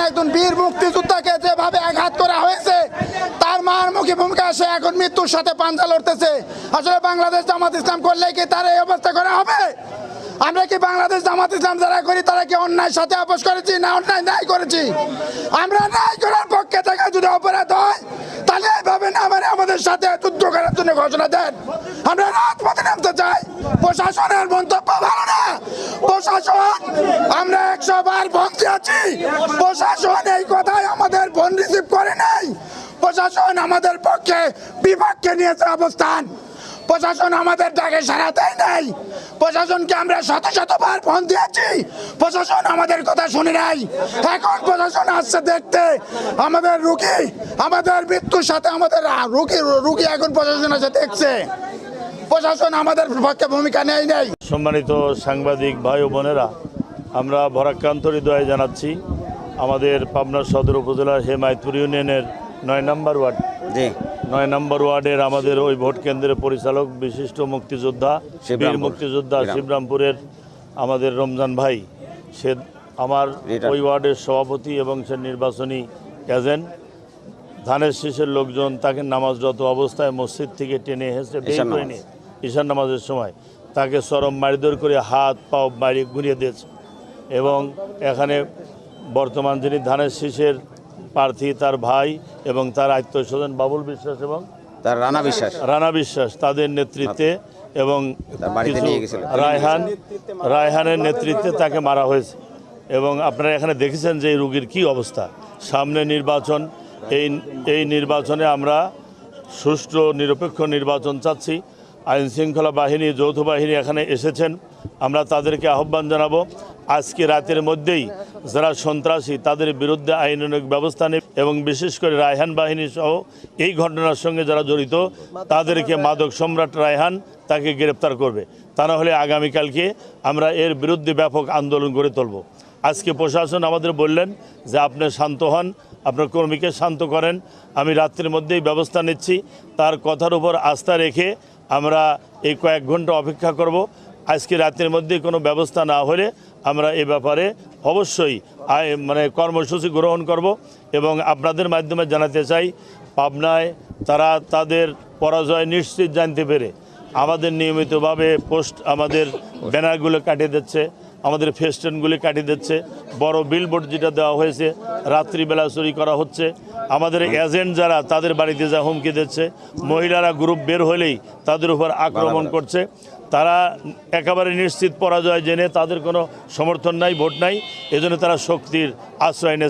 একজন বীর মুক্তিযোদ্ধাকে যেভাবে আঘাত করা হয়েছে, তার মারমুখী ভূমিকা, সে এখন মৃত্যুর সাথে পাঞ্জা লড়তেছে। আসলে বাংলাদেশ জামাত ইসলাম করলে কি তার এই অবস্থা করা হবে? আমরা কি বাংলাদেশ জামাত ইসলাম যারা করি তারা কি অন্যায়ের সাথে আপোষ করেছি না অন্যায় ন্যায় করেছি? আমরা ন্যায় করার পক্ষে থেকে যদি অপরাধ হয় তাহলে এইভাবে না মানে আমাদের সাথে যুদ্ধ করার জন্য ঘোষণা দেন। আমরা রাজপথে নামতে চাই। প্রশাসনের মন্তব্য ভালো না। প্রশাসন, আমরা 100 বার ফোন দিয়েছি, প্রশাসন এই কথায় আমাদের ফোন রিসিভ করে নাই। প্রশাসন আমাদের পক্ষে বিপক্ষে নিয়েছে অবস্থান। প্রশাসন আমাদের ডাকে সাড়া দেয় নাই। প্রশাসনকে আমরা শতবার ফোন দিয়েছি, প্রশাসন আমাদের কথা শুনে নাই। এখন প্রশাসন আসছে দেখতে আমাদের রুগী, আমাদের মৃত্যুর সাথে আমাদের রুগী এখন প্রশাসন এসে দেখছে। প্রশাসন আমাদের পক্ষে ভূমিকা নেয় নাই। সম্মানিত সাংবাদিক ভাই ও বোনেরা, আমরা ভরাক্রান্ত হৃদয়ে জানাচ্ছি আমাদের পাবনা সদর উপজেলার হেমায়তপুর ইউনিয়নের 9 নম্বর ওয়ার্ড 9 নম্বর ওয়ার্ডের আমাদের ওই ভোট কেন্দ্রের পরিচালক বিশিষ্ট মুক্তিযোদ্ধা, বীর মুক্তিযোদ্ধা শিবরামপুরের আমাদের রমজান ভাই, সে আমার ওই ওয়ার্ডের সভাপতি এবং সে নির্বাচনী এজেন্ট। ধানের শীষের লোকজন তাকে নামাজরত অবস্থায় মসজিদ থেকে টেনে হেসে বের করে নিয়ে ঈশান নামাজের সময় তাকে চরম মারধর করে হাত পাও বাইরে ঘুরিয়ে দিয়েছে। এবং এখানে বর্তমান যিনি ধানের শীষের প্রার্থী, তার ভাই এবং তার আত্মীয়স্বজন বাবুল বিশ্বাস এবং তার রানা বিশ্বাস তাদের নেতৃত্বে এবং রায়হানের নেতৃত্বে তাকে মারা হয়েছে। এবং আপনারা এখানে দেখেছেন যে এই রোগীর কী অবস্থা। সামনে নির্বাচন, এই নির্বাচনে আমরা সুষ্ঠু নিরপেক্ষ নির্বাচন চাচ্ছি। আইন শৃঙ্খলা বাহিনী, যৌথ বাহিনী এখানে এসেছেন। আমরা তাদেরকে আহ্বান জানাবো আজকে রাতের মধ্যেই যারা সন্ত্রাসী তাদের বিরুদ্ধে আইনানুগ ব্যবস্থা নেবে এবং বিশেষ করে রায়হান বাহিনী সহ এই ঘটনার সঙ্গে যারা জড়িত তাদেরকে মাদক সম্রাট রায়হান তাকে গ্রেপ্তার করবে। তা না হলে আগামীকালকে আমরা এর বিরুদ্ধে ব্যাপক আন্দোলন গড়ে তুলব। আজকে প্রশাসন আমাদের বললেন যে আপনি শান্ত হন, আপনার কর্মীকে শান্ত করেন, আমি রাত্রির মধ্যেই ব্যবস্থা নিচ্ছি। তার কথার উপর আস্থা রেখে আমরা এই কয়েক ঘন্টা অপেক্ষা করব। আজকে রাতের মধ্যে কোনো ব্যবস্থা না হলে আমরা এ ব্যাপারে অবশ্যই কর্মসূচি গ্রহণ করব। এবং আপনাদের মাধ্যমে জানাতে চাই, পাবনায় তারা তাদের পরাজয় নিশ্চিত জানতে পেরে আমাদের নিয়মিতভাবে আমাদের ব্যানারগুলো কাটিয়ে দিচ্ছে, আমাদের ফেস্টুনগুলি কাটিয়ে দিচ্ছে, বড় বিলবোর্ড যেটা দেওয়া হয়েছে রাত্রিবেলা চুরি করা হচ্ছে, আমাদের এজেন্ট যারা তাদের বাড়িতে যা হুমকি দিচ্ছে, মহিলারা গ্রুপ বের হলেই তাদের উপর আক্রমণ করছে। তারা একেবারে নিশ্চিত পরাজয় জেনে তাদের কোনো সমর্থন নাই, ভোট নাই, এজন্য তারা শক্তির আশ্রয় নিয়েছে।